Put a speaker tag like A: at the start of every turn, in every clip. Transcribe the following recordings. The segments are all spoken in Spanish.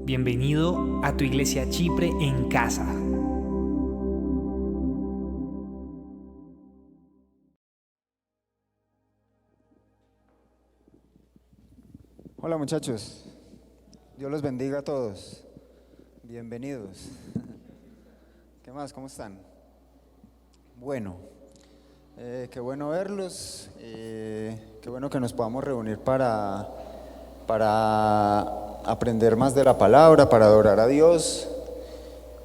A: Bienvenido a tu iglesia Chipre en casa.
B: Hola muchachos, Dios los bendiga a todos, bienvenidos. ¿Qué más? ¿Cómo están? Bueno, qué bueno verlos, qué bueno que nos podamos reunir para aprender más de la palabra, para adorar a Dios,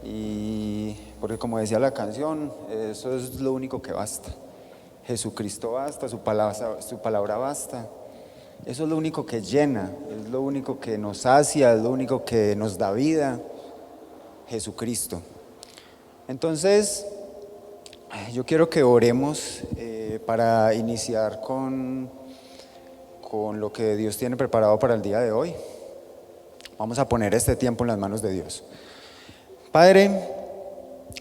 B: y porque como decía la canción, eso es lo único que basta. Jesucristo basta, su palabra basta. Eso es lo único que llena, es lo único que nos sacia, es lo único que nos da vida, Jesucristo. Entonces, yo quiero que oremos para iniciar con lo que Dios tiene preparado para el día de hoy. Vamos a poner este tiempo en las manos de Dios. Padre,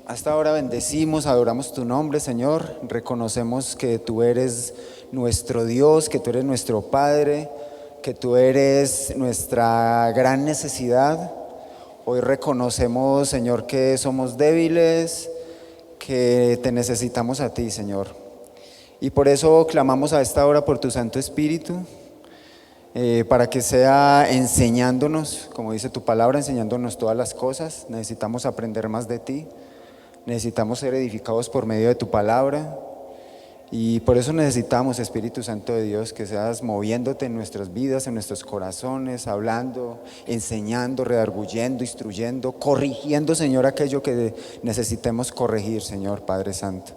B: hasta ahora bendecimos, adoramos tu nombre, Señor. Reconocemos que tú eres nuestro Dios, que tú eres nuestro Padre, que tú eres nuestra gran necesidad. Hoy reconocemos, Señor, que somos débiles, que te necesitamos a ti, Señor. Y por eso clamamos a esta hora por tu Santo Espíritu, para que sea enseñándonos, como dice tu palabra, enseñándonos todas las cosas. Necesitamos aprender más de ti. Necesitamos ser edificados por medio de tu palabra, y por eso necesitamos, Espíritu Santo de Dios, que seas moviéndote en nuestras vidas, en nuestros corazones, hablando, enseñando, redarguyendo, instruyendo, corrigiendo, Señor, aquello que necesitemos corregir, Señor Padre Santo.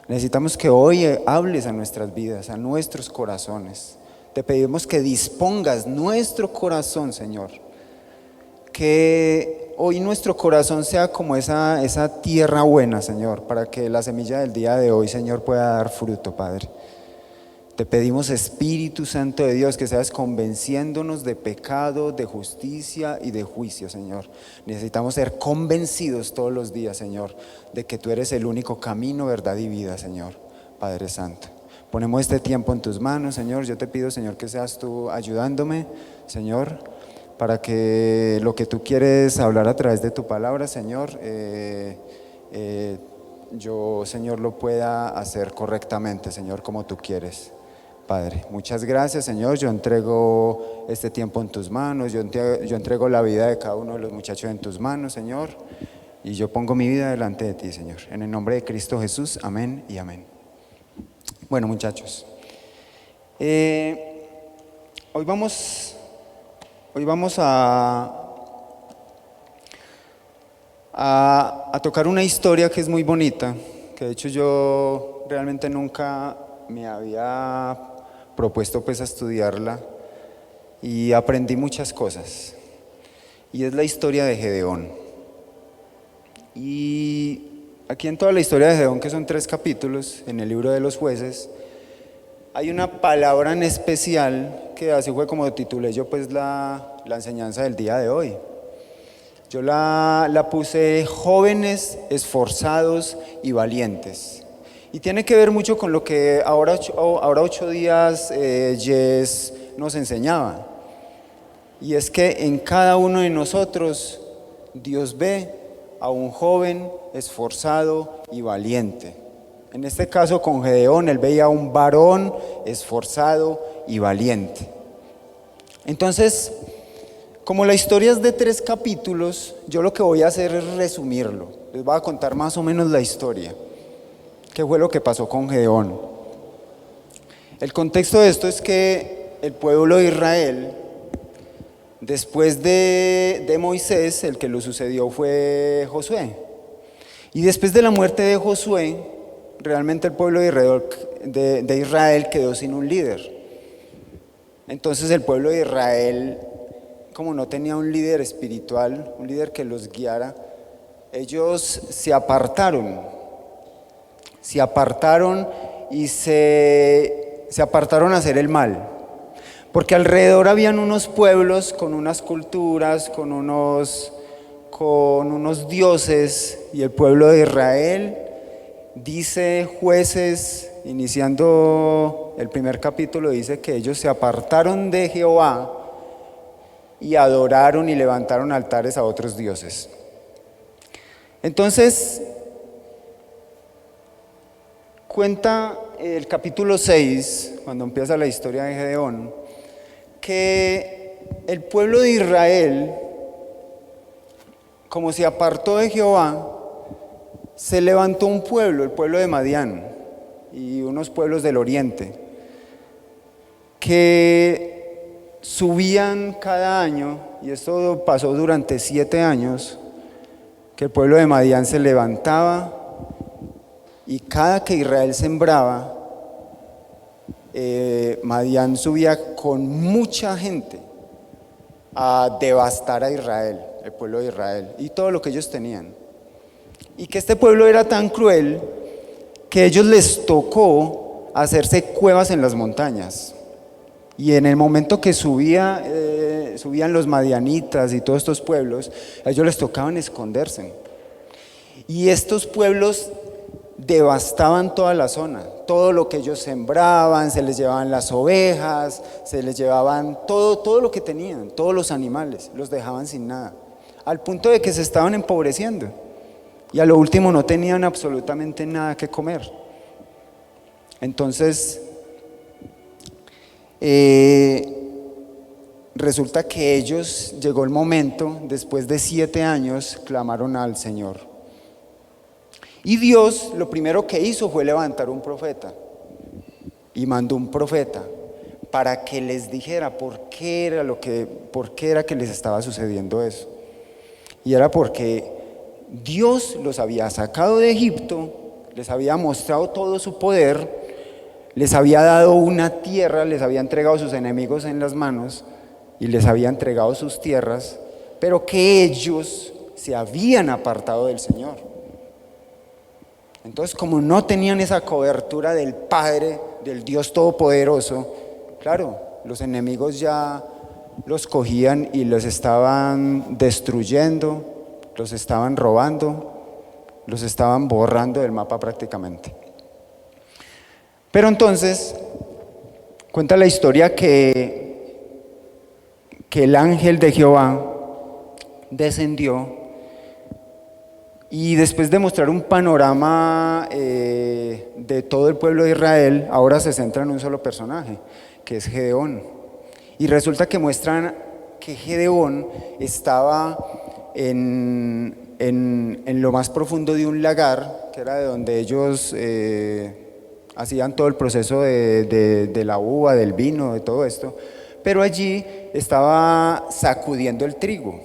B: Necesitamos que hoy hables a nuestras vidas, a nuestros corazones. Te pedimos que dispongas nuestro corazón, Señor, que hoy nuestro corazón sea como esa tierra buena, Señor, para que la semilla del día de hoy, Señor, pueda dar fruto, Padre. Te pedimos, Espíritu Santo de Dios, que seas convenciéndonos de pecado, de justicia y de juicio, Señor. Necesitamos ser convencidos todos los días, Señor, de que tú eres el único camino, verdad y vida, Señor, Padre Santo. Ponemos este tiempo en tus manos, Señor. Yo te pido, Señor, que seas tú ayudándome, Señor, para que lo que tú quieres hablar a través de tu palabra, Señor, yo, Señor, lo pueda hacer correctamente, Señor, como tú quieres, Padre. Muchas gracias, Señor. Yo entrego este tiempo en tus manos, yo entrego la vida de cada uno de los muchachos en tus manos, Señor, y yo pongo mi vida delante de ti, Señor. En el nombre de Cristo Jesús, amén y amén. Bueno, muchachos, hoy vamos a tocar una historia que es muy bonita, que de hecho yo realmente nunca me había propuesto pues a estudiarla, y aprendí muchas cosas, y es la historia de Gedeón. Y aquí en toda la historia de Gedeón, que son 3 capítulos en el libro de los Jueces, hay una palabra en especial que así fue como titulé yo pues la enseñanza del día de hoy. Yo la puse jóvenes, esforzados y valientes. Y tiene que ver mucho con lo que ahora 8 días Jess nos enseñaba. Y es que en cada uno de nosotros Dios ve a un joven esforzado y valiente. En este caso con Gedeón, él veía a un varón esforzado y valiente. Entonces, como la historia es de 3 capítulos, yo lo que voy a hacer es resumirlo. Les voy a contar más o menos la historia. ¿Qué fue lo que pasó con Gedeón? El contexto de esto es que el pueblo de Israel, después de Moisés, el que lo sucedió fue Josué. Y después de la muerte de Josué, realmente el pueblo de Israel quedó sin un líder. Entonces el pueblo de Israel, como no tenía un líder espiritual, un líder que los guiara, ellos se apartaron y se apartaron a hacer el mal. Porque alrededor habían unos pueblos con unas culturas, con unos dioses, y el pueblo de Israel, dice Jueces, iniciando el primer capítulo, dice que ellos se apartaron de Jehová y adoraron y levantaron altares a otros dioses. Entonces, cuenta el capítulo 6, cuando empieza la historia de Gedeón, que el pueblo de Israel, como se apartó de Jehová, se levantó un pueblo, el pueblo de Madián, y unos pueblos del oriente, que subían cada año, y esto pasó durante 7 años, que el pueblo de Madián se levantaba, y cada que Israel sembraba, Madián subía con mucha gente a devastar a Israel, el pueblo de Israel, y todo lo que ellos tenían. Y que este pueblo era tan cruel que a ellos les tocó hacerse cuevas en las montañas. Y en el momento que subían los madianitas y todos estos pueblos, a ellos les tocaban esconderse. Y estos pueblos devastaban toda la zona, todo lo que ellos sembraban, se les llevaban las ovejas, se les llevaban todo lo que tenían, todos los animales, los dejaban sin nada, al punto de que se estaban empobreciendo y a lo último no tenían absolutamente nada que comer. Entonces, resulta que ellos, llegó el momento, después de 7 años, clamaron al Señor. Y Dios lo primero que hizo fue levantar un profeta, y mandó un profeta para que les dijera por qué era que les estaba sucediendo eso. Y era porque Dios los había sacado de Egipto, les había mostrado todo su poder, les había dado una tierra, les había entregado a sus enemigos en las manos y les había entregado sus tierras, pero que ellos se habían apartado del Señor. Entonces, como no tenían esa cobertura del Padre, del Dios Todopoderoso, claro, los enemigos ya los cogían y los estaban destruyendo, los estaban robando, los estaban borrando del mapa prácticamente. Pero entonces, cuenta la historia que el ángel de Jehová descendió y después de mostrar un panorama de todo el pueblo de Israel, ahora se centra en un solo personaje, que es Gedeón. Y resulta que muestran que Gedeón estaba en lo más profundo de un lagar, que era de donde ellos hacían todo el proceso de la uva, del vino, de todo esto, pero allí estaba sacudiendo el trigo.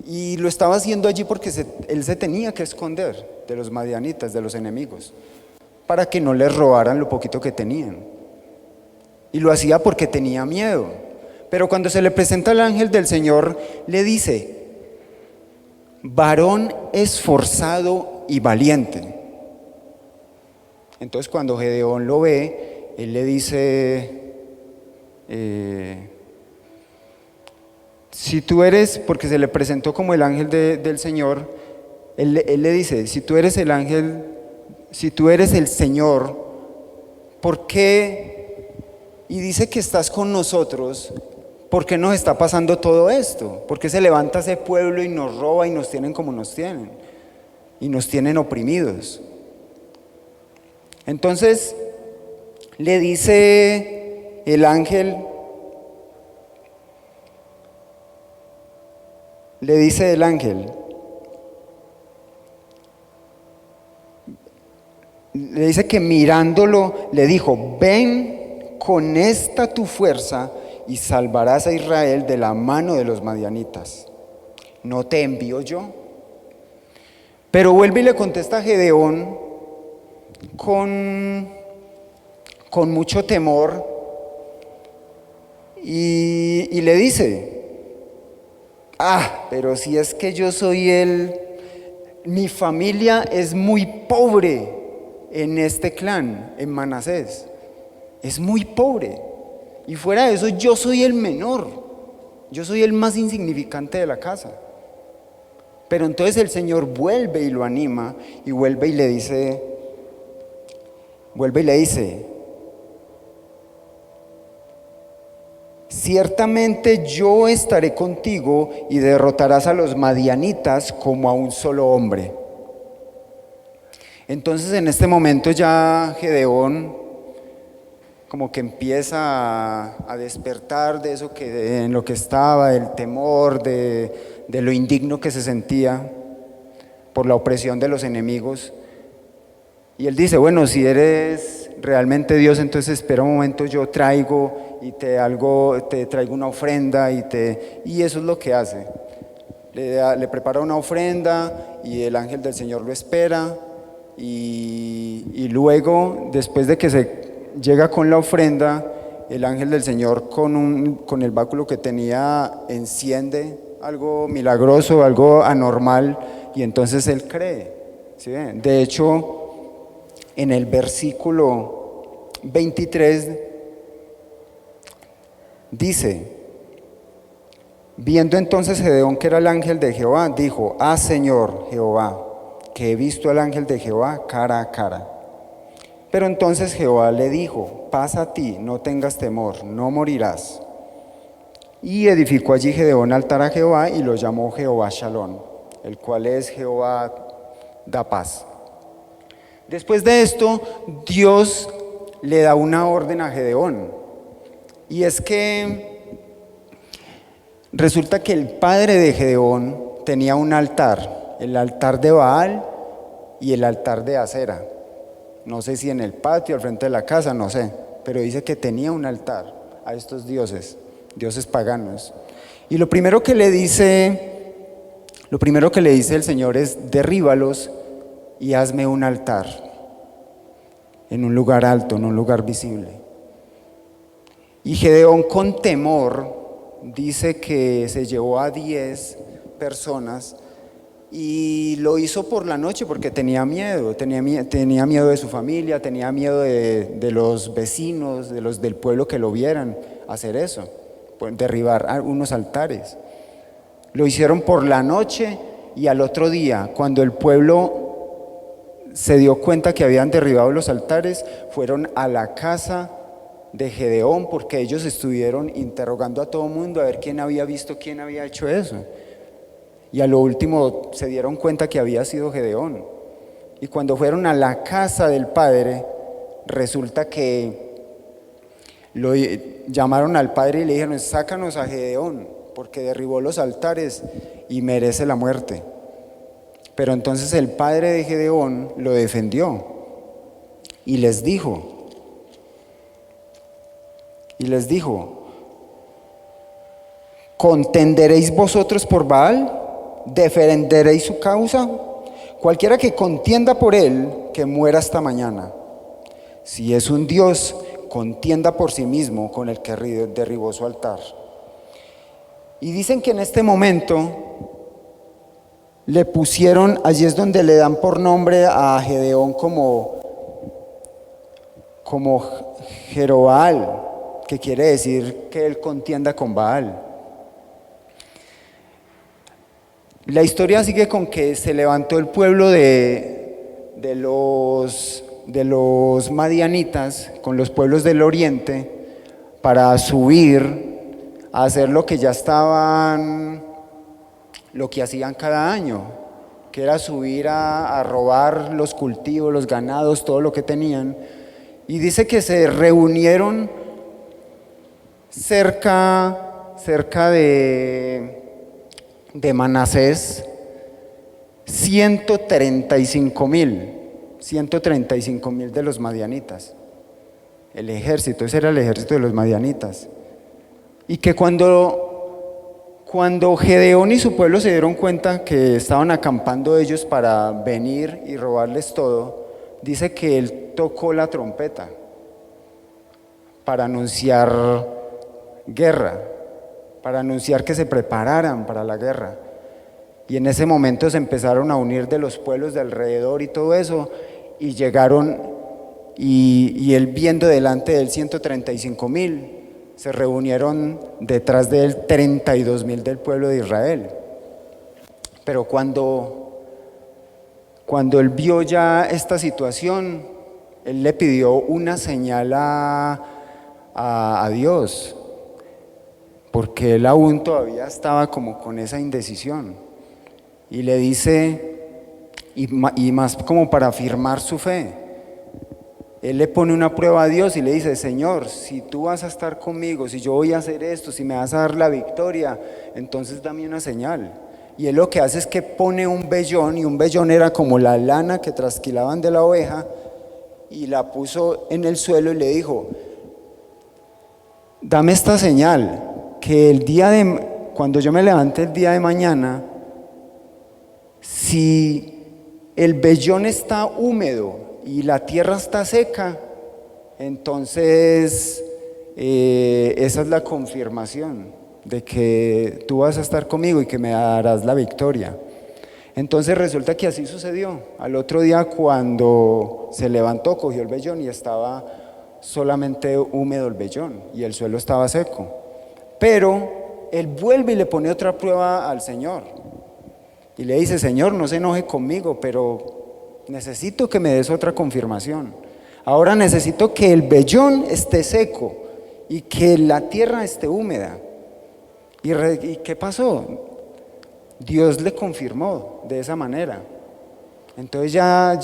B: Y lo estaba haciendo allí porque él se tenía que esconder de los madianitas, de los enemigos, para que no les robaran lo poquito que tenían. Y lo hacía porque tenía miedo. Pero cuando se le presenta el ángel del Señor, le dice: varón esforzado y valiente. Entonces cuando Gedeón lo ve, él le dice: si tú eres, porque se le presentó como el ángel del Señor, él le dice: si tú eres el ángel, si tú eres el Señor, ¿por qué? Y dice que estás con nosotros, ¿por qué nos está pasando todo esto? ¿Por qué se levanta ese pueblo y nos roba y nos tienen como nos tienen? Y nos tienen oprimidos. Entonces le dice el ángel, le dice que mirándolo le dijo: ven con esta tu fuerza y salvarás a Israel de la mano de los madianitas. ¿No te envío yo? Pero vuelve y le contesta a Gedeón con mucho temor y le dice: pero si es que yo soy mi familia es muy pobre en este clan, en Manasés, es muy pobre, y fuera de eso yo soy el menor, yo soy el más insignificante de la casa. Pero entonces el Señor vuelve y lo anima y vuelve y le dice, ciertamente yo estaré contigo y derrotarás a los madianitas como a un solo hombre. Entonces en este momento ya Gedeón como que empieza a despertar de eso en lo que estaba, del temor, de lo indigno que se sentía por la opresión de los enemigos. Y él dice, bueno, si eres realmente Dios, entonces espera un momento, yo traigo y te traigo una ofrenda y eso es lo que hace. Le prepara una ofrenda y el ángel del Señor lo espera y luego, después de que se llega con la ofrenda, el ángel del Señor con el báculo que tenía enciende algo milagroso, algo anormal, y entonces él cree. ¿Sí ven? De hecho, en el versículo 23 dice: viendo entonces Gedeón que era el ángel de Jehová, dijo: ah, Señor Jehová, que he visto al ángel de Jehová cara a cara. Pero entonces Jehová le dijo: pasa a ti, no tengas temor, no morirás. Y edificó allí Gedeón altar a Jehová y lo llamó Jehová Shalom, el cual es Jehová da paz. Después de esto, Dios le da una orden a Gedeón, y es que resulta que el padre de Gedeón tenía un altar, el altar de Baal y el altar de Acera. No sé si en el patio, al frente de la casa, no sé, pero dice que tenía un altar a estos dioses paganos. Y lo primero que le dice el Señor es: derríbalos y hazme un altar en un lugar alto, en un lugar visible. Y Gedeón, con temor, dice que se llevó a 10 personas y lo hizo por la noche porque tenía miedo de su familia, tenía miedo de los vecinos, de los del pueblo que lo vieran hacer eso, derribar unos altares. Lo hicieron por la noche, y al otro día, cuando el pueblo se dio cuenta que habían derribado los altares, fueron a la casa de Gedeón, porque ellos estuvieron interrogando a todo el mundo a ver quién había visto, quién había hecho eso. Y a lo último se dieron cuenta que había sido Gedeón. Y cuando fueron a la casa del padre, resulta que lo llamaron al padre y le dijeron: sácanos a Gedeón, porque derribó los altares y merece la muerte. Pero entonces el padre de Gedeón lo defendió y les dijo, ¿contenderéis vosotros por Baal? ¿Defenderéis su causa? Cualquiera que contienda por él, que muera esta mañana. Si es un Dios, contienda por sí mismo con el que derribó su altar. Y dicen que en este momento le pusieron, allí es donde le dan por nombre a Gedeón como Jerobal, que quiere decir que él contienda con Baal. La historia sigue con que se levantó el pueblo de los madianitas con los pueblos del oriente para subir a hacer lo que hacían cada año, que era subir a robar los cultivos, los ganados, todo lo que tenían. Y dice que se reunieron cerca de Manasés 135,000 de los madianitas. El ejército, ese era el ejército de los madianitas. Y que cuando Gedeón y su pueblo se dieron cuenta que estaban acampando ellos para venir y robarles todo, dice que él tocó la trompeta para anunciar guerra, para anunciar que se prepararan para la guerra. Y en ese momento se empezaron a unir de los pueblos de alrededor y todo eso, y llegaron, y él, viendo delante de él 135,000, se reunieron detrás de él 32,000 del pueblo de Israel. Pero cuando él vio ya esta situación, él le pidió una señal a Dios. porque él aún todavía estaba como con esa indecisión. Y le dice, y más como para afirmar su fe, él le pone una prueba a Dios y le dice: Señor, si tú vas a estar conmigo, si yo voy a hacer esto, si me vas a dar la victoria, entonces dame una señal. Y él lo que hace es que pone un vellón, y un vellón era como la lana que trasquilaban de la oveja, y la puso en el suelo y le dijo: dame esta señal, que cuando yo me levante el día de mañana, si el vellón está húmedo y la tierra está seca, entonces esa es la confirmación de que tú vas a estar conmigo y que me darás la victoria. Entonces resulta que así sucedió. Al otro día, cuando se levantó, cogió el vellón y estaba solamente húmedo el vellón y el suelo estaba seco. Pero él vuelve y le pone otra prueba al Señor y le dice: Señor, no se enoje conmigo, pero necesito que me des otra confirmación. Ahora necesito que el vellón esté seco y que la tierra esté húmeda. ¿Y qué pasó? Dios le confirmó de esa manera. Entonces ya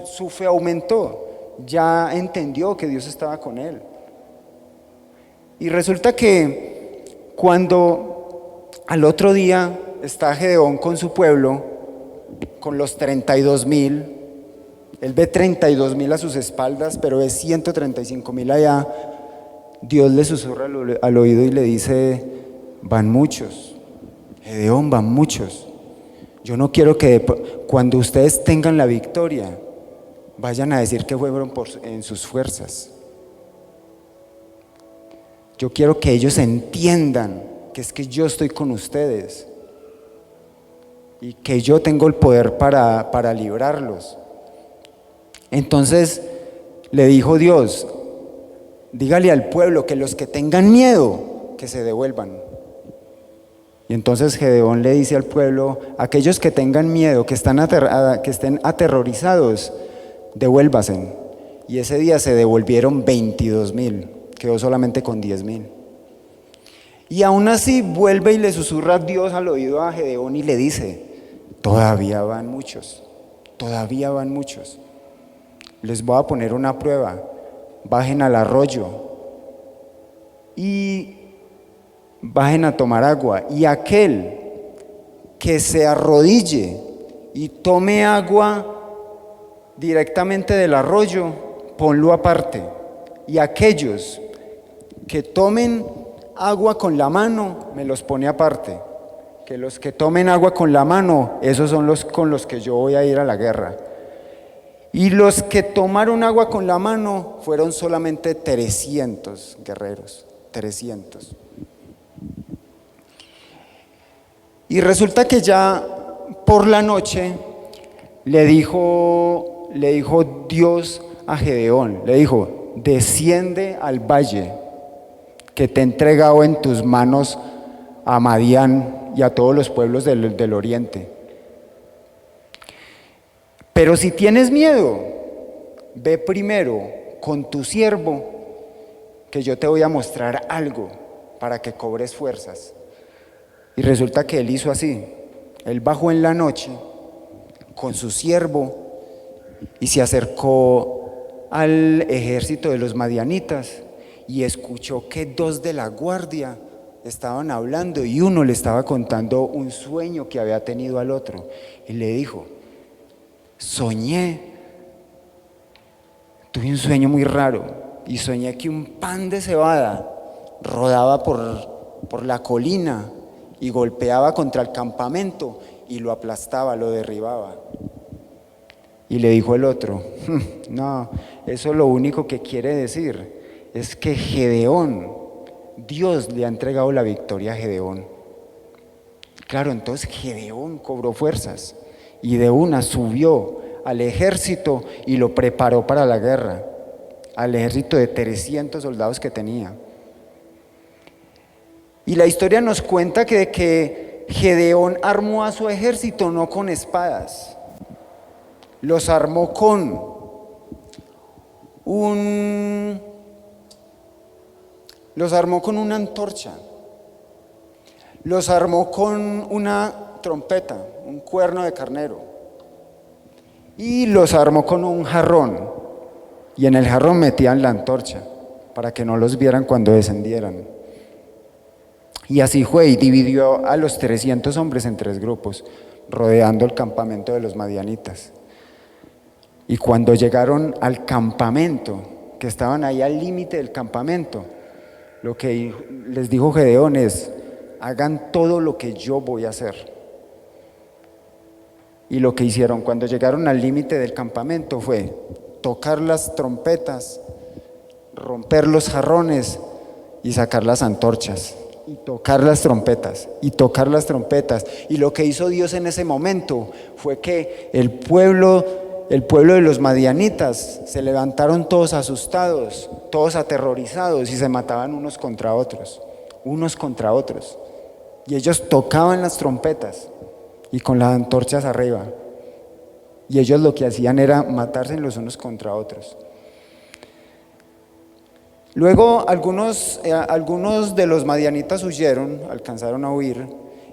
B: su fe aumentó, ya entendió que Dios estaba con él. Y resulta que cuando al otro día está Gedeón con su pueblo, con los 32,000, él ve 32,000 a sus espaldas, pero ve 135,000 allá. Dios le susurra al oído y le dice: van muchos, Gedeón, van muchos. Yo no quiero que cuando ustedes tengan la victoria vayan a decir que fueron en sus fuerzas. Yo quiero que ellos entiendan que es que yo estoy con ustedes y que yo tengo el poder para librarlos. Entonces le dijo Dios: dígale al pueblo que los que tengan miedo, que se devuelvan. Y entonces Gedeón le dice al pueblo: aquellos que tengan miedo, que estén aterrorizados, devuélvanse. Y ese día se devolvieron 22,000, quedó solamente con 10,000. Y aún así vuelve y le susurra Dios al oído a Gedeón y le dice: todavía van muchos, todavía van muchos. Les voy a poner una prueba: bajen al arroyo y bajen a tomar agua, y aquel que se arrodille y tome agua directamente del arroyo, ponlo aparte, y aquellos que tomen agua con la mano, me los pone aparte, que los que tomen agua con la mano, esos son los con los que yo voy a ir a la guerra. Y los que tomaron agua con la mano fueron solamente 300 guerreros, 300. Y resulta que ya por la noche le dijo Dios a Gedeón, le dijo: desciende al valle que te he entregado en tus manos a Madián y a todos los pueblos del oriente. Pero si tienes miedo, ve primero con tu siervo, que yo te voy a mostrar algo para que cobres fuerzas. Y resulta que él hizo así. Él bajó en la noche con su siervo y se acercó al ejército de los madianitas y escuchó que 2 de la guardia estaban hablando y uno le estaba contando un sueño que había tenido al otro. Y le dijo: tuve un sueño muy raro y soñé que un pan de cebada rodaba por la colina y golpeaba contra el campamento y lo aplastaba, lo derribaba. Y le dijo el otro: no, eso lo único que quiere decir es que Gedeón, Dios le ha entregado la victoria a Gedeón. Claro, entonces Gedeón cobró fuerzas y de una subió al ejército y lo preparó para la guerra, al ejército de 300 soldados que tenía. Y la historia nos cuenta que Gedeón armó a su ejército no con espadas, los armó con una antorcha, los armó con una trompeta, un cuerno de carnero, y los armó con un jarrón, y en el jarrón metían la antorcha para que no los vieran cuando descendieran. Y así fue, y dividió a los 300 hombres en 3 grupos, rodeando el campamento de los madianitas. Y cuando llegaron al campamento, que estaban ahí al límite del campamento, lo que les dijo Gedeón es: hagan todo lo que yo voy a hacer. Y lo que hicieron cuando llegaron al límite del campamento fue tocar las trompetas, romper los jarrones y sacar las antorchas, y tocar las trompetas, y tocar las trompetas. Y lo que hizo Dios en ese momento fue que el pueblo de los madianitas se levantaron todos asustados, todos aterrorizados, y se mataban unos contra otros. Y ellos tocaban las trompetas y con las antorchas arriba, y ellos lo que hacían era matarse los unos contra otros. Luego algunos de los madianitas huyeron, alcanzaron a huir,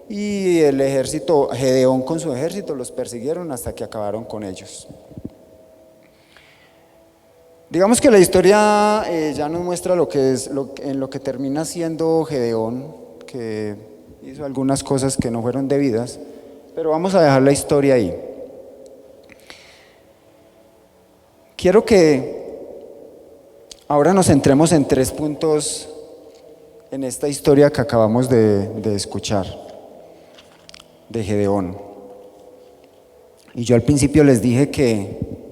B: y el ejército, Gedeón con su ejército, los persiguieron hasta que acabaron con ellos. Digamos que la historia ya nos muestra en lo que termina siendo Gedeón, que hizo algunas cosas que no fueron debidas, pero vamos a dejar la historia ahí. Quiero que ahora nos centremos en 3 puntos en esta historia que acabamos de escuchar, de Gedeón. Y yo al principio les dije que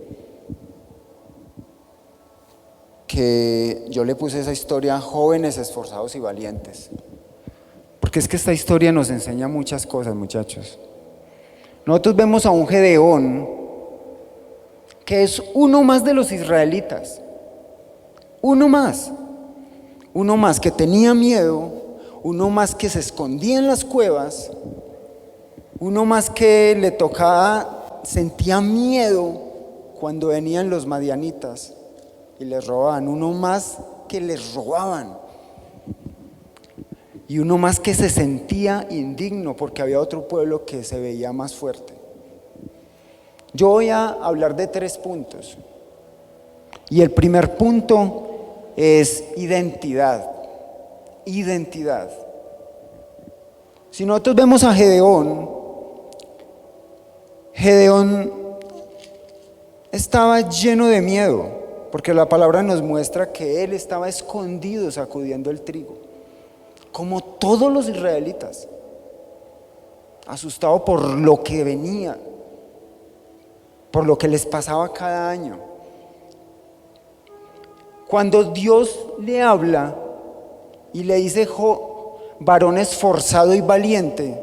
B: yo le puse esa historia jóvenes, esforzados y valientes, porque es que esta historia nos enseña muchas cosas, muchachos. Nosotros vemos a un Gedeón que es uno más de los israelitas, uno más que tenía miedo, uno más que se escondía en las cuevas, uno más que le tocaba, sentía miedo cuando venían los madianitas y les robaban, uno más que les robaban, y uno más que se sentía indigno porque había otro pueblo que se veía más fuerte. Yo voy a hablar de 3 puntos, y el primer punto es identidad. Si nosotros vemos a Gedeón estaba lleno de miedo, porque la palabra nos muestra que él estaba escondido sacudiendo el trigo, como todos los israelitas, asustado por lo que venía, por lo que les pasaba cada año. Cuando Dios le habla y le dice: varón esforzado y valiente,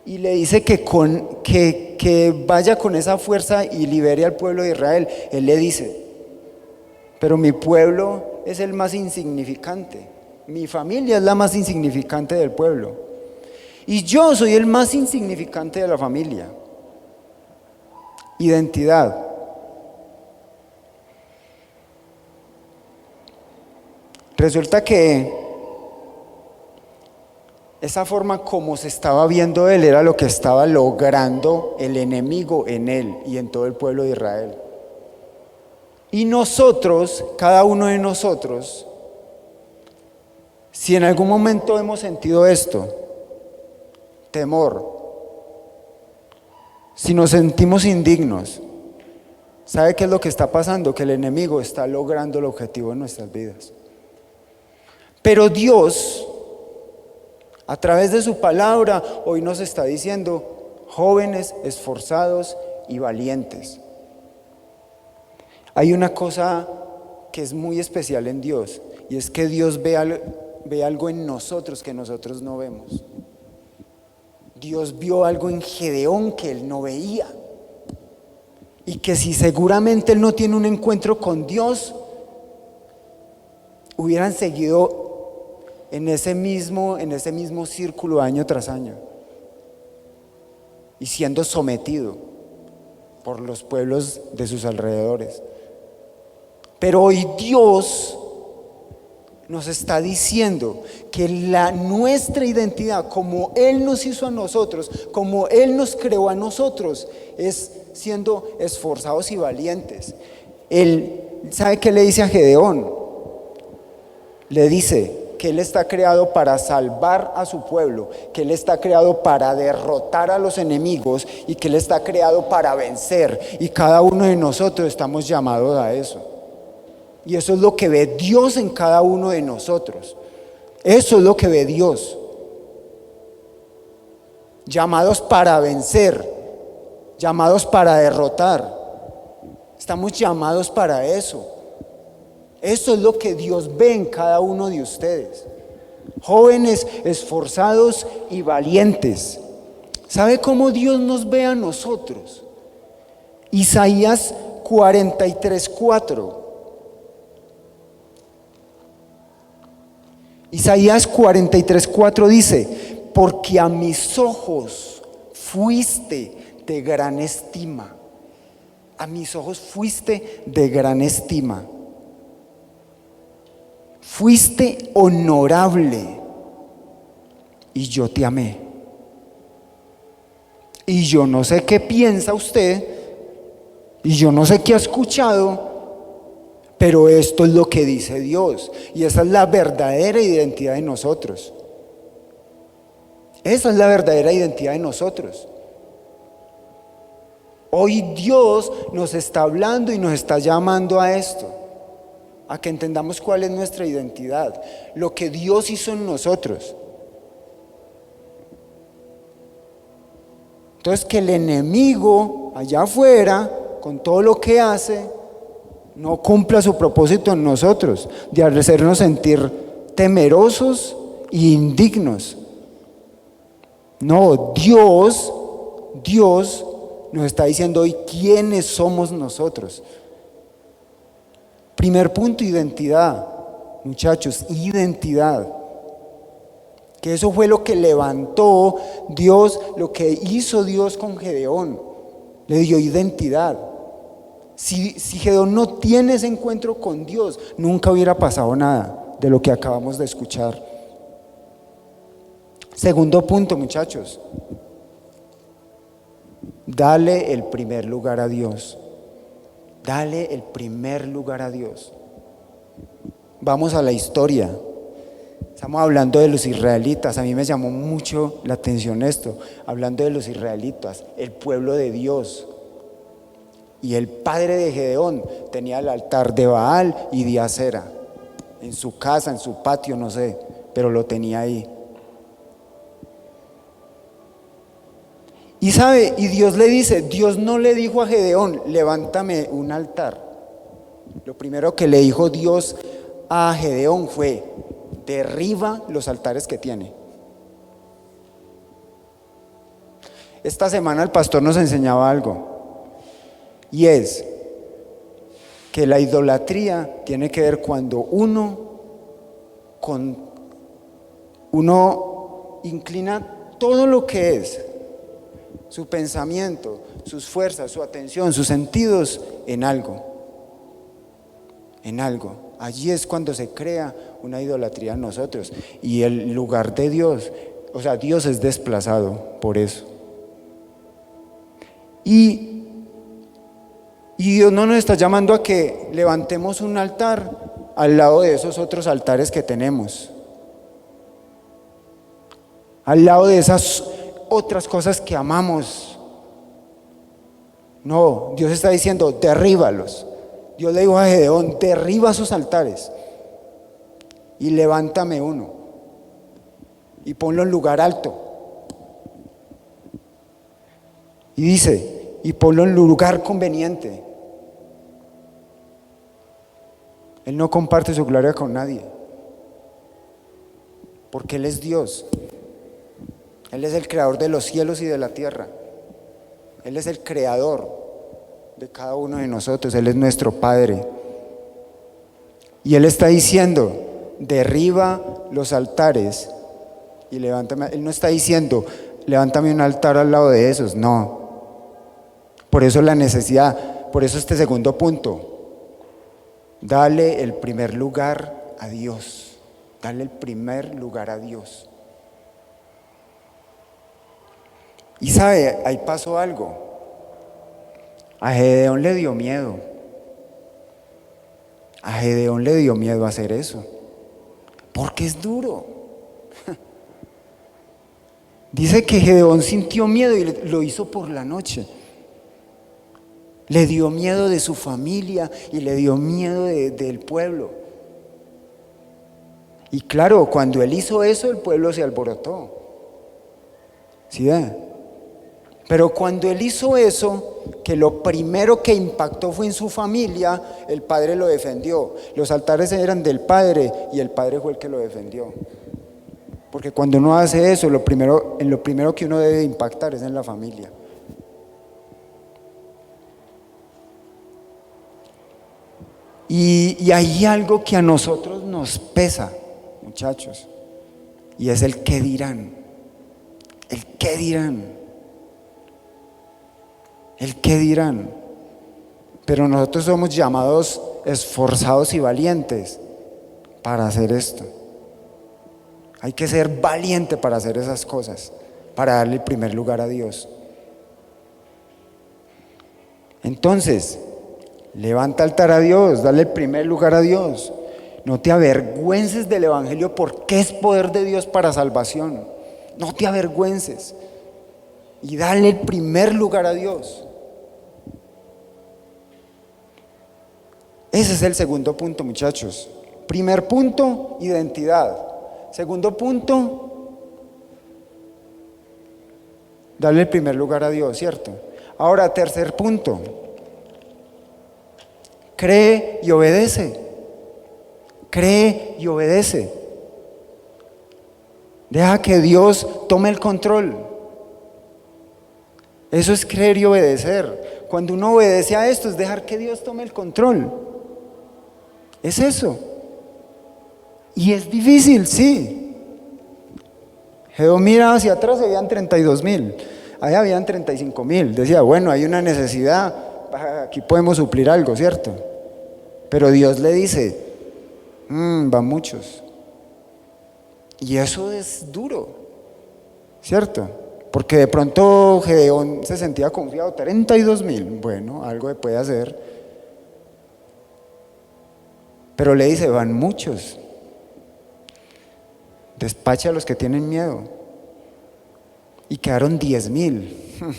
B: y le dice que vaya con esa fuerza y libere al pueblo de Israel, él le dice: pero mi pueblo es el más insignificante, mi familia es la más insignificante del pueblo, y yo soy el más insignificante de la familia. Identidad. Resulta que esa forma como se estaba viendo él era lo que estaba logrando el enemigo en él y en todo el pueblo de Israel. Y nosotros, cada uno de nosotros, si en algún momento hemos sentido esto, temor, si nos sentimos indignos, ¿sabe qué es lo que está pasando? Que el enemigo está logrando el objetivo en nuestras vidas. Pero Dios, a través de su palabra, hoy nos está diciendo: jóvenes, esforzados y valientes. Hay una cosa que es muy especial en Dios, y es que Dios ve algo en nosotros que nosotros no vemos. Dios vio algo en Gedeón que él no veía, y que si seguramente él no tiene un encuentro con Dios, hubieran seguido en ese mismo círculo año tras año, y siendo sometido por los pueblos de sus alrededores. Pero hoy Dios nos está diciendo que nuestra identidad, como Él nos hizo a nosotros, como Él nos creó a nosotros, es siendo esforzados y valientes. Él, ¿sabe qué le dice a Gedeón? Le dice que Él está creado para salvar a su pueblo, que Él está creado para derrotar a los enemigos y que Él está creado para vencer. Y cada uno de nosotros estamos llamados a eso. Y eso es lo que ve Dios en cada uno de nosotros. Eso es lo que ve Dios. Llamados para vencer, llamados para derrotar. Estamos llamados para eso. Eso es lo que Dios ve en cada uno de ustedes. Jóvenes, esforzados y valientes. ¿Sabe cómo Dios nos ve a nosotros? Isaías 43:4. Isaías 43:4 dice: porque a mis ojos fuiste de gran estima. A mis ojos fuiste de gran estima. Fuiste honorable y yo te amé. Y yo no sé qué piensa usted, y yo no sé qué ha escuchado, pero esto es lo que dice Dios. Y esa es la verdadera identidad de nosotros. Esa es la verdadera identidad de nosotros. Hoy Dios nos está hablando y nos está llamando a esto, a que entendamos cuál es nuestra identidad, lo que Dios hizo en nosotros. Entonces, que el enemigo allá afuera, con todo lo que hace, no cumpla su propósito en nosotros, de hacernos sentir temerosos e indignos. No, Dios nos está diciendo hoy quiénes somos nosotros. Primer punto, identidad, muchachos, identidad. Que eso fue lo que levantó Dios, lo que hizo Dios con Gedeón. Le dio identidad. Si Gedeón no tiene ese encuentro con Dios, nunca hubiera pasado nada de lo que acabamos de escuchar. Segundo punto, muchachos. Dale el primer lugar a Dios. Dale el primer lugar a Dios. Vamos a la historia. Estamos hablando de los israelitas. A mí me llamó mucho la atención esto. Hablando de los israelitas, el pueblo de Dios. Y el padre de Gedeón tenía el altar de Baal y de Acera. En su casa, en su patio, no sé, pero lo tenía ahí. Y sabe, y Dios le dice, Dios no le dijo a Gedeón, levántame un altar. Lo primero que le dijo Dios a Gedeón fue, derriba los altares que tiene. Esta semana el pastor nos enseñaba algo, y es que la idolatría tiene que ver cuando uno inclina todo lo que es su pensamiento, sus fuerzas, su atención, sus sentidos en algo. En algo. Allí es cuando se crea una idolatría en nosotros. Y el lugar de Dios, o sea, Dios es desplazado por eso. Y Dios no nos está llamando a que levantemos un altar al lado de esos otros altares que tenemos. Al lado de esas otras cosas que amamos. No, Dios está diciendo, derríbalos. Dios le dijo a Gedeón, derriba sus altares y levántame uno y ponlo en lugar alto. Y dice, y ponlo en lugar conveniente. Él no comparte su gloria con nadie, porque Él es Dios. Él es el creador de los cielos y de la tierra. Él es el creador de cada uno de nosotros. Él es nuestro Padre. Y Él está diciendo, derriba los altares y levántame. Él no está diciendo, levántame un altar al lado de esos. No. Por eso la necesidad, por eso este segundo punto. Dale el primer lugar a Dios. Dale el primer lugar a Dios. Y sabe, ahí pasó algo. A Gedeón le dio miedo. A Gedeón le dio miedo hacer eso. Porque es duro. Dice que Gedeón sintió miedo y lo hizo por la noche. Le dio miedo de su familia y le dio miedo del pueblo. Y claro, cuando él hizo eso, el pueblo se alborotó. ¿Sí ve? Pero cuando él hizo eso, que lo primero que impactó fue en su familia, el padre lo defendió. Los altares eran del padre y el padre fue el que lo defendió. Porque cuando uno hace eso, lo primero que uno debe impactar es en la familia. Y hay algo que a nosotros nos pesa, muchachos, y es el qué dirán. El qué dirán. El qué dirán. Pero nosotros somos llamados esforzados y valientes para hacer esto. Hay que ser valiente para hacer esas cosas, para darle el primer lugar a Dios. Entonces, levanta altar a Dios, dale el primer lugar a Dios. No te avergüences del evangelio porque es poder de Dios para salvación. No te avergüences y dale el primer lugar a Dios. Ese es el segundo punto, muchachos. Primer punto, identidad. Segundo punto, darle el primer lugar a Dios, ¿cierto? Ahora, tercer punto, cree y obedece. Cree y obedece. Deja que Dios tome el control. Eso es creer y obedecer. Cuando uno obedece a esto es dejar que Dios tome el control. Es eso. Y es difícil, sí. Gedeón mira hacia atrás, habían 32,000. Ahí habían 35,000. Decía, bueno, hay una necesidad, aquí podemos suplir algo, ¿cierto? Pero Dios le dice, van muchos. Y eso es duro, ¿cierto? Porque de pronto Gedeón se sentía confiado, 32,000, bueno, algo se puede hacer. Pero le dice, van muchos. Despacha a los que tienen miedo. Y quedaron 10,000.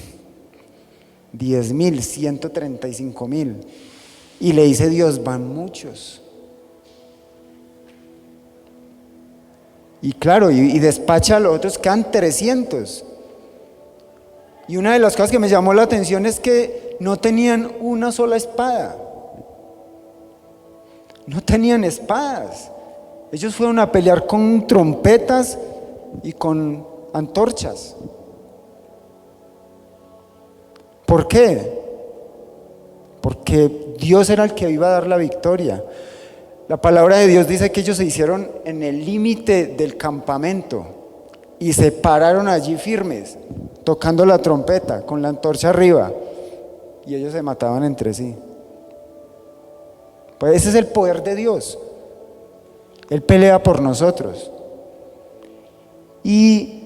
B: 10,000, 135,000. Y le dice Dios, van muchos. Y claro, y despacha a los otros, quedan 300. Y una de las cosas que me llamó la atención es que no tenían una sola espada. No tenían espadas. Ellos fueron a pelear con trompetas y con antorchas. ¿Por qué? Porque Dios era el que iba a dar la victoria. La palabra de Dios dice que ellos se hicieron en el límite del campamento y se pararon allí firmes, tocando la trompeta, con la antorcha arriba, y ellos se mataban entre sí. Pues ese es el poder de Dios. Él pelea por nosotros. Y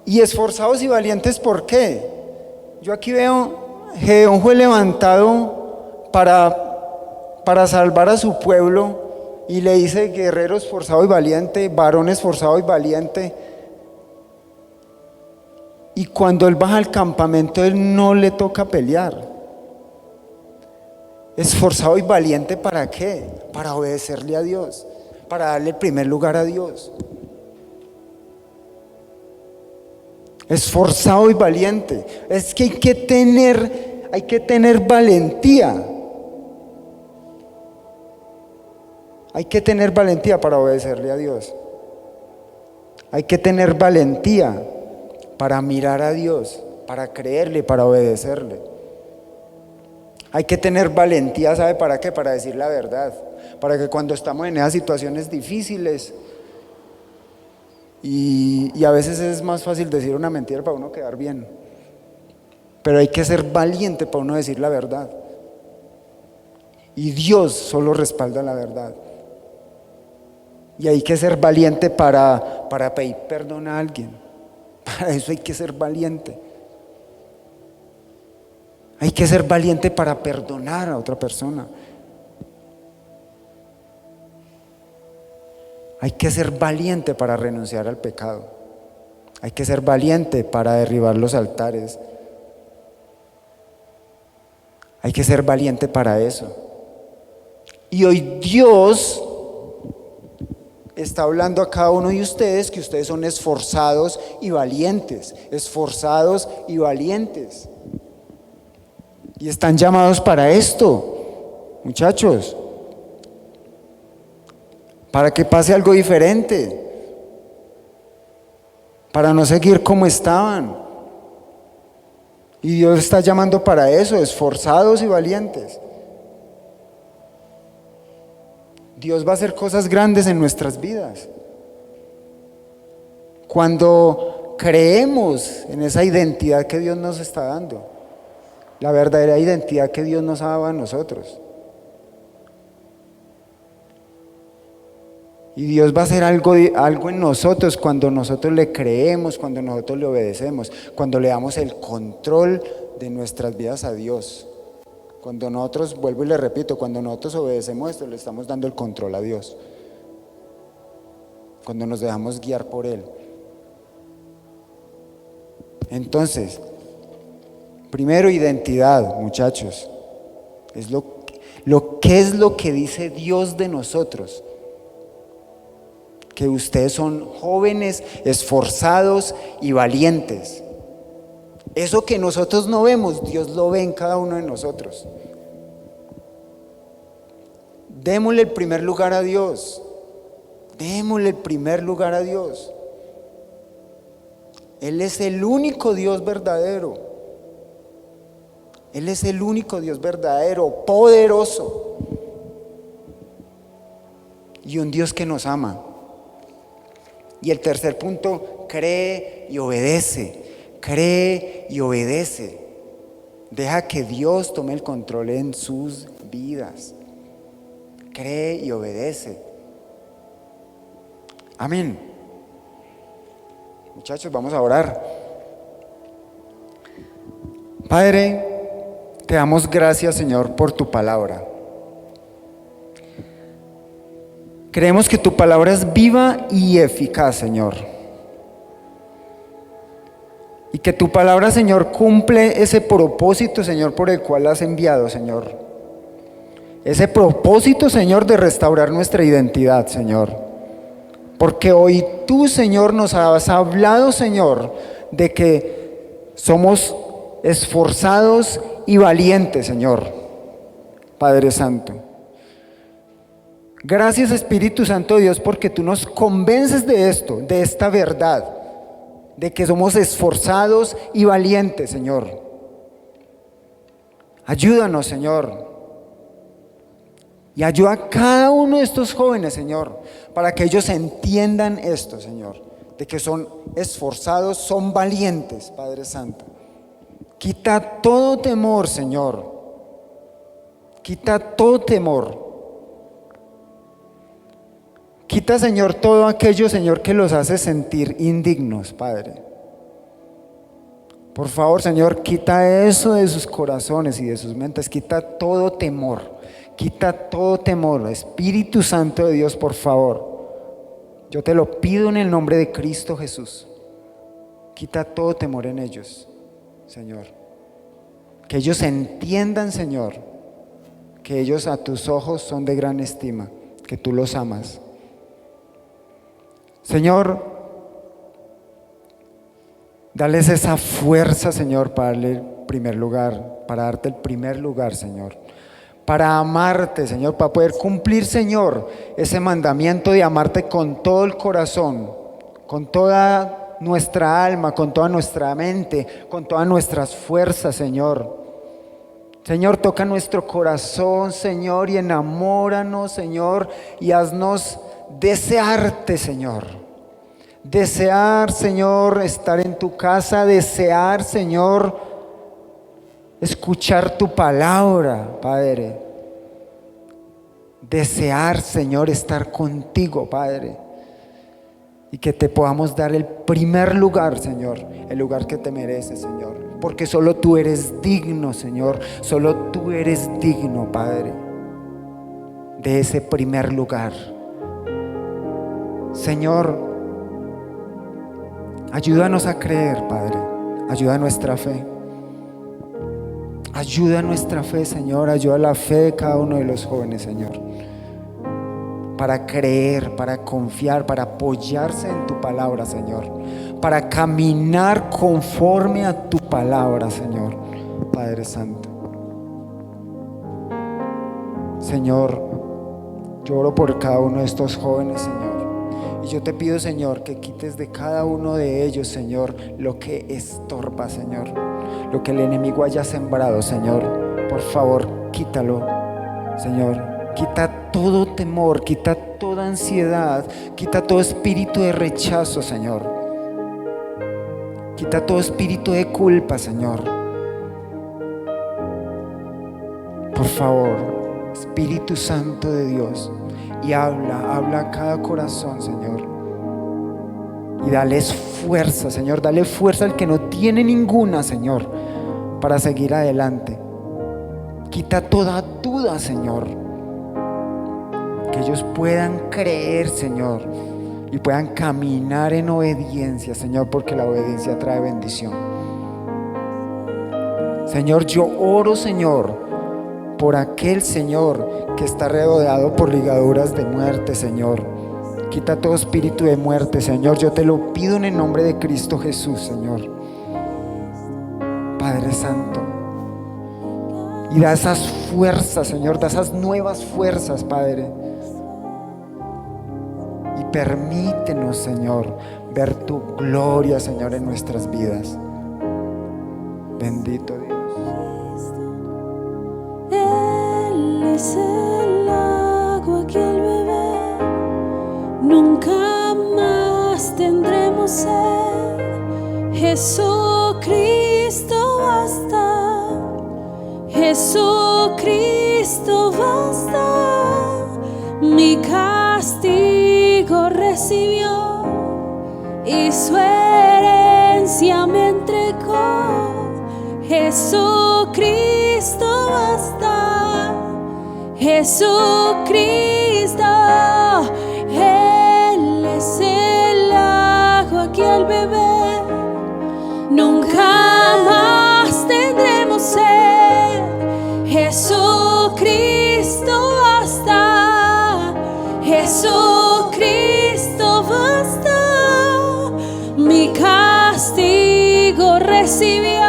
B: esforzados y valientes, ¿por qué? Yo aquí veo, Gedeón fue levantado para salvar a su pueblo, y le dice guerrero esforzado y valiente, varón esforzado y valiente. Y cuando él baja al campamento, él no le toca pelear. Esforzado y valiente, ¿para qué? Para obedecerle a Dios, para darle el primer lugar a Dios. Esforzado y valiente. Es que hay que tener valentía. Hay que tener valentía para obedecerle a Dios. Hay que tener valentía para mirar a Dios, para creerle, para obedecerle. Hay que tener valentía, ¿sabe para qué? Para decir la verdad, para que cuando estamos en esas situaciones difíciles y a veces es más fácil decir una mentira para uno quedar bien, pero hay que ser valiente para uno decir la verdad, y Dios solo respalda la verdad. Y hay que ser valiente para pedir perdón a alguien. Para eso hay que ser valiente. Hay que ser valiente para perdonar a otra persona. Hay que ser valiente para renunciar al pecado. Hay que ser valiente para derribar los altares. Hay que ser valiente para eso. Y hoy Dios está hablando a cada uno de ustedes que ustedes son esforzados y valientes. Esforzados y valientes. Y están llamados para esto, muchachos. Para que pase algo diferente. Para no seguir como estaban. Y Dios está llamando para eso, esforzados y valientes. Dios va a hacer cosas grandes en nuestras vidas. Cuando creemos en esa identidad que Dios nos está dando. La verdadera identidad que Dios nos ha dado a nosotros. Y Dios va a hacer algo en nosotros cuando nosotros le creemos, cuando nosotros le obedecemos, cuando le damos el control de nuestras vidas a Dios. Cuando nosotros, vuelvo y le repito, cuando nosotros obedecemos esto, le estamos dando el control a Dios. Cuando nos dejamos guiar por Él. Entonces, primero identidad, muchachos. ¿Qué es lo que dice Dios de nosotros? Que ustedes son jóvenes, esforzados y valientes. Eso que nosotros no vemos, Dios lo ve en cada uno de nosotros. Démosle el primer lugar a Dios. Démosle el primer lugar a Dios. Él es el único Dios verdadero. Él es el único Dios verdadero, poderoso. Y un Dios que nos ama. Y el tercer punto, cree y obedece. Cree y obedece. Deja que Dios tome el control en sus vidas. Cree y obedece. Amén. Muchachos, vamos a orar. Padre, te damos gracias, Señor, por tu palabra. Creemos que tu palabra es viva y eficaz, Señor. Y que tu palabra, Señor, cumple ese propósito, Señor, por el cual la has enviado, Señor. Ese propósito, Señor, de restaurar nuestra identidad, Señor. Porque hoy tú, Señor, nos has hablado, Señor, de que somos esforzados y valientes, Señor. Padre Santo. Gracias, Espíritu Santo de Dios, porque tú nos convences de esto, de esta verdad, de que somos esforzados y valientes, Señor. Ayúdanos, Señor, y ayuda a cada uno de estos jóvenes, Señor, para que ellos entiendan esto, Señor, de que son esforzados, son valientes, Padre Santo. Quita todo temor, Señor. Quita todo temor. Quita, Señor, todo aquello, Señor, que los hace sentir indignos, Padre. Por favor, Señor, quita eso de sus corazones y de sus mentes. Quita todo temor. Quita todo temor. Espíritu Santo de Dios, por favor. Yo te lo pido en el nombre de Cristo Jesús. Quita todo temor en ellos, Señor. Que ellos entiendan, Señor, que ellos a tus ojos son de gran estima, que tú los amas. Señor, dales esa fuerza, Señor, para darle el primer lugar, para darte el primer lugar, Señor, para amarte, Señor, para poder cumplir, Señor, ese mandamiento de amarte con todo el corazón, con toda nuestra alma, con toda nuestra mente, con todas nuestras fuerzas, Señor. Señor, toca nuestro corazón, Señor, y enamóranos, Señor, y haznos desearte, Señor. Desear, Señor, estar en tu casa. Desear, Señor, escuchar tu palabra, Padre. desear, Señor, estar contigo, Padre. Y que te podamos dar el primer lugar, Señor, el lugar que te mereces, Señor. Porque solo tú eres digno, Señor. Solo tú eres digno, Padre, de ese primer lugar. Señor, ayúdanos a creer, Padre. Ayuda nuestra fe. Ayuda nuestra fe, Señor. Ayuda la fe de cada uno de los jóvenes, Señor, para creer, para confiar, para apoyarse en tu palabra, Señor, para caminar conforme a tu palabra, Señor. Padre Santo, Señor, yo oro por cada uno de estos jóvenes, Señor, y yo te pido, Señor, que quites de cada uno de ellos, Señor, lo que estorba, Señor, lo que el enemigo haya sembrado, Señor. Por favor, quítalo, Señor. Quita todo temor, quita toda ansiedad, quita todo espíritu de rechazo, Señor. Quita todo espíritu de culpa, Señor. Por favor, Espíritu Santo de Dios, y habla a cada corazón, Señor. Y dales fuerza, Señor, dale fuerza al que no tiene ninguna, Señor, para seguir adelante. Quita toda duda, Señor. Que ellos puedan creer, Señor, y puedan caminar en obediencia, Señor, porque la obediencia trae bendición. Señor, yo oro, Señor, por aquel, Señor, que está rodeado por ligaduras de muerte, Señor. Quita todo espíritu de muerte, Señor. Yo te lo pido en el nombre de Cristo Jesús, Señor. Padre Santo, y da esas fuerzas, Señor, da esas nuevas fuerzas, Padre. Y permítenos, Señor, ver tu gloria, Señor, en nuestras vidas. Bendito Dios.
C: Él es el agua que al beber nunca más tendremos sed. Jesucristo basta, Jesucristo basta. Mi castigo recibió y su herencia me entregó. Jesucristo basta, Jesucristo. Él es el agua que al beber nunca más tendremos sed. Jesucristo basta, Jesucristo basta. Mi castigo recibió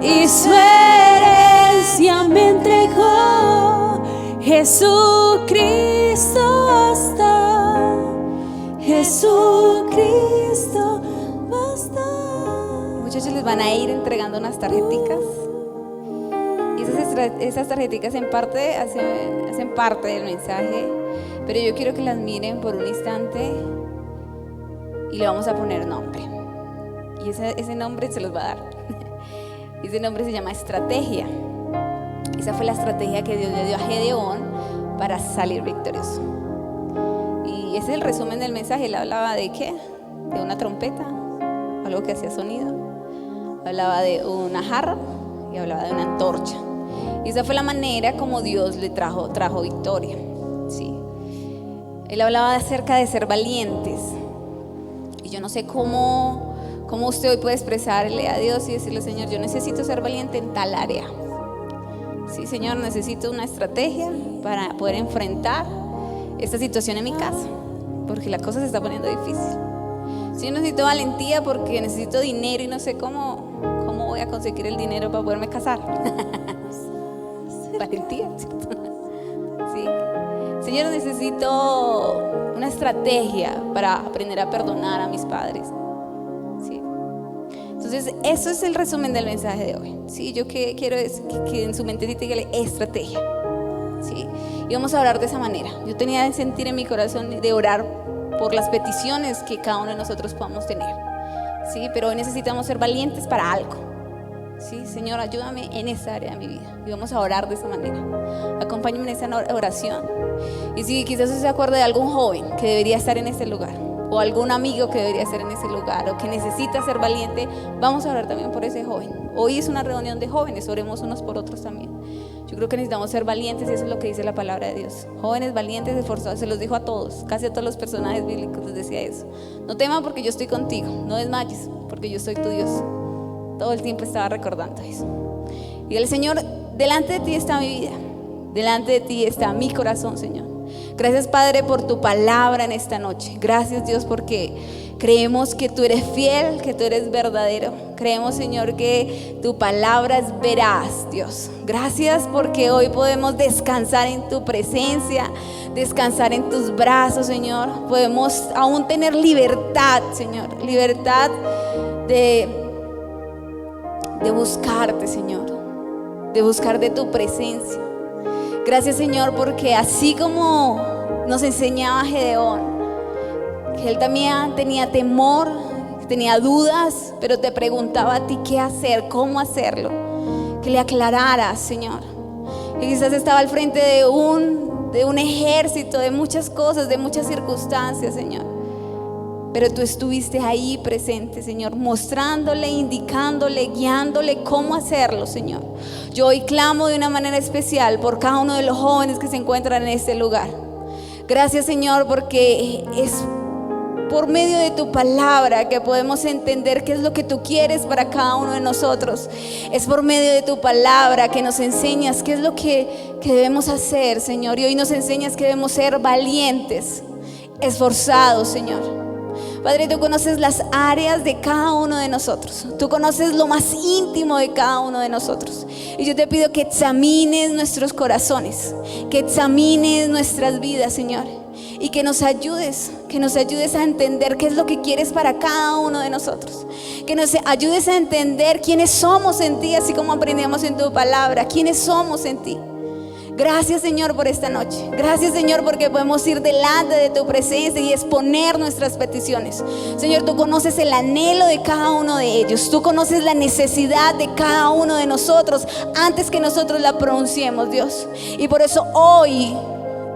C: y su herencia me entregó. Jesucristo basta, Jesucristo basta.
D: Muchachos, les van a ir entregando unas tarjeticas. Y esas tarjeticas en parte hacen parte del mensaje, pero yo quiero que las miren por un instante y le vamos a poner nombre. Y ese nombre se los va a dar. Ese nombre se llama estrategia. Esa fue la estrategia que Dios le dio a Gedeón para salir victorioso. Y ese es el resumen del mensaje. Él hablaba de ¿qué? De una trompeta, algo que hacía sonido. Hablaba de una jarra y hablaba de una antorcha. Y esa fue la manera como Dios le trajo victoria. Sí. Él hablaba acerca de ser valientes. Y yo no sé cómo usted hoy puede expresarle a Dios y decirle: Señor, yo necesito ser valiente en tal área. Sí, Señor, necesito una estrategia para poder enfrentar esta situación en mi casa, porque la cosa se está poniendo difícil. Sí, yo necesito valentía porque necesito dinero y no sé cómo voy a conseguir el dinero para poderme casar. Valentía, ¿cierto? Sí. Señor, necesito una estrategia para aprender a perdonar a mis padres. Sí. Entonces, eso es el resumen del mensaje de hoy. Sí, yo quiero es que en su mentecita diga estrategia. Sí. Y vamos a orar de esa manera. Yo tenía que sentir en mi corazón de orar por las peticiones que cada uno de nosotros podamos tener. Sí, pero hoy necesitamos ser valientes para algo. Sí, Señor, ayúdame en esa área de mi vida. Y vamos a orar de esa manera. Acompáñame en esa oración. Y si quizás usted se acuerde de algún joven que debería estar en ese lugar, o algún amigo que debería estar en ese lugar, o que necesita ser valiente, vamos a orar también por ese joven. Hoy es una reunión de jóvenes, oremos unos por otros también. Yo creo que necesitamos ser valientes y eso es lo que dice la palabra de Dios. Jóvenes valientes, esforzados, se los dijo a todos, casi a todos los personajes bíblicos les decía eso. No teman porque yo estoy contigo, no desmayes porque yo soy tu Dios. Todo el tiempo estaba recordando eso. Y el Señor, delante de ti está mi vida, delante de ti está mi corazón, Señor. Gracias, Padre, por tu palabra en esta noche. Gracias, Dios, porque creemos que tú eres fiel, que tú eres verdadero. Creemos, Señor, que tu palabra es veraz, Dios. Gracias porque hoy podemos descansar en tu presencia, descansar en tus brazos, Señor. Podemos aún tener libertad, Señor, libertad de buscarte, Señor, de buscar de tu presencia. Gracias, Señor, porque así como nos enseñaba Gedeón, que él también tenía temor, tenía dudas, pero te preguntaba a ti qué hacer, cómo hacerlo, que le aclararas, Señor. Y quizás estaba al frente de un ejército, de muchas cosas, de muchas circunstancias, Señor. Pero tú estuviste ahí presente, Señor, mostrándole, indicándole, guiándole cómo hacerlo, Señor. Yo hoy clamo de una manera especial por cada uno de los jóvenes que se encuentran en este lugar. Gracias, Señor, porque es por medio de tu palabra que podemos entender qué es lo que tú quieres para cada uno de nosotros. Es por medio de tu palabra que nos enseñas qué es lo que debemos hacer, Señor. Y hoy nos enseñas que debemos ser valientes, esforzados, Señor. Padre, tú conoces las áreas de cada uno de nosotros. Tú conoces lo más íntimo de cada uno de nosotros. Y yo te pido que examines nuestros corazones, que examines nuestras vidas, Señor. Y que nos ayudes a entender qué es lo que quieres para cada uno de nosotros. Que nos ayudes a entender quiénes somos en ti, así como aprendemos en tu palabra, quiénes somos en ti. Gracias, Señor, por esta noche. Gracias, Señor, porque podemos ir delante de tu presencia y exponer nuestras peticiones. Señor, tú conoces el anhelo de cada uno de ellos. Tú conoces la necesidad de cada uno de nosotros antes que nosotros la pronunciemos, Dios. Y por eso hoy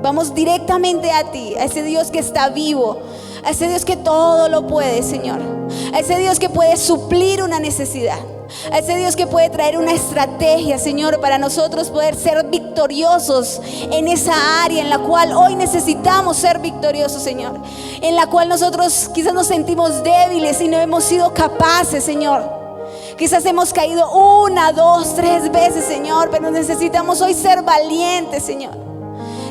D: vamos directamente a ti, a ese Dios que está vivo, a ese Dios que todo lo puede, Señor. A ese Dios que puede suplir una necesidad. A ese Dios que puede traer una estrategia, Señor, para nosotros poder ser victoriosos en esa área en la cual hoy necesitamos ser victoriosos, Señor. En la cual nosotros quizás nos sentimos débiles y no hemos sido capaces, Señor. Quizás hemos caído 1, 2, 3 veces, Señor, pero necesitamos hoy ser valientes, Señor.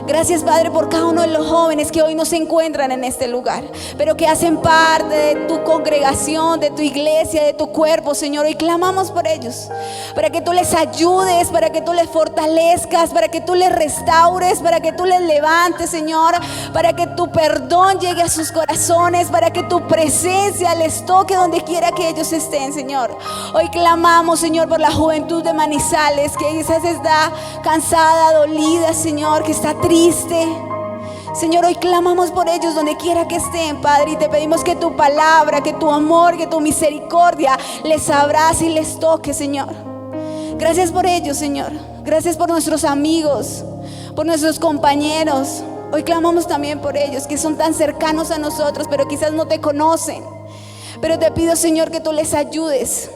D: Gracias, Padre, por cada uno de los jóvenes que hoy no se encuentran en este lugar, pero que hacen parte de tu congregación, de tu iglesia, de tu cuerpo, Señor. Y clamamos por ellos, para que tú les ayudes, para que tú les fortalezcas, para que tú les restaures, para que tú les levantes, Señor, para que tu perdón llegue a sus corazones, para que tu presencia les toque donde quiera que ellos estén, Señor. Hoy clamamos, Señor, por la juventud de Manizales, que quizás está cansada, dolida, Señor, que está triste. Señor, hoy clamamos por ellos donde quiera que estén, Padre, y te pedimos que tu palabra, que tu amor, que tu misericordia les abrace y les toque, Señor. Gracias por ellos, Señor. Gracias por nuestros amigos, por nuestros compañeros. Hoy clamamos también por ellos que son tan cercanos a nosotros, pero quizás no te conocen. Pero te pido, Señor, que tú les ayudes.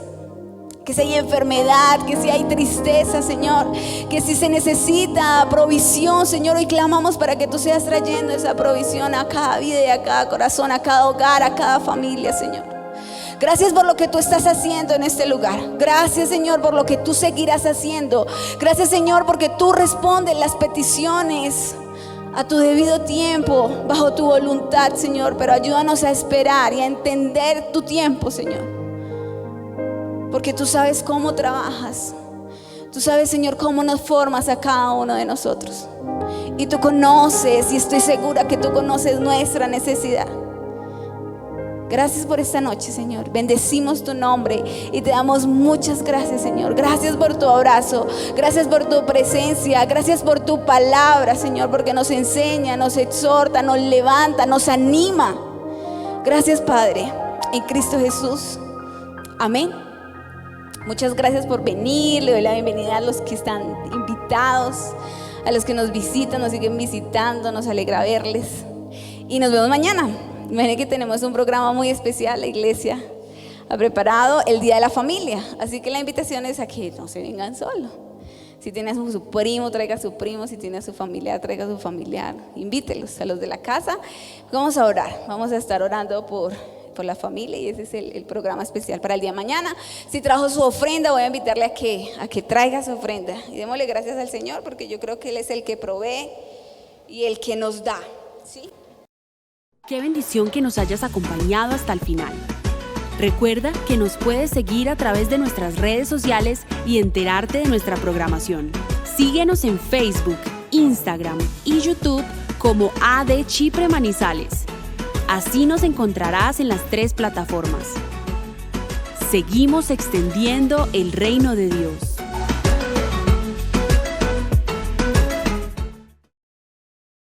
D: Que si hay enfermedad, que si hay tristeza, Señor, que si se necesita provisión, Señor, hoy clamamos para que tú seas trayendo esa provisión a cada vida y a cada corazón, a cada hogar, a cada familia, Señor. Gracias por lo que tú estás haciendo en este lugar. Gracias, Señor, por lo que tú seguirás haciendo. Gracias, Señor, porque tú respondes las peticiones a tu debido tiempo, bajo tu voluntad, Señor. Pero ayúdanos a esperar y a entender tu tiempo, Señor. Porque tú sabes cómo trabajas. Tú sabes, Señor, cómo nos formas a cada uno de nosotros. Y tú conoces, y estoy segura que tú conoces nuestra necesidad. Gracias por esta noche, Señor. Bendecimos tu nombre y te damos muchas gracias, Señor. Gracias por tu abrazo. Gracias por tu presencia. Gracias por tu palabra, Señor, porque nos enseña, nos exhorta, nos levanta, nos anima. Gracias, Padre, en Cristo Jesús. Amén Muchas gracias por venir. Le doy la bienvenida a los que están invitados, a los que nos visitan, nos siguen visitando. Nos alegra verles. Y nos vemos mañana. Imaginen que tenemos un programa muy especial. La iglesia ha preparado el Día de la Familia. Así que la invitación es a que no se vengan solos. Si tiene a su primo, traiga a su primo. Si tiene a su familiar, traiga a su familiar. Invítelos a los de la casa. Vamos a orar. Vamos a estar orando por la familia, y ese es el programa especial para el día de mañana. Si trajo su ofrenda, voy a invitarle a que traiga su ofrenda, y démosle gracias al Señor, porque yo creo que Él es el que provee y el que nos da, ¿sí?
E: Qué bendición que nos hayas acompañado hasta el final. Recuerda que nos puedes seguir a través de nuestras redes sociales y enterarte de nuestra programación. Síguenos en Facebook, Instagram y YouTube como AD Chipre Manizales. Así nos encontrarás en las 3 plataformas. Seguimos extendiendo el reino de Dios.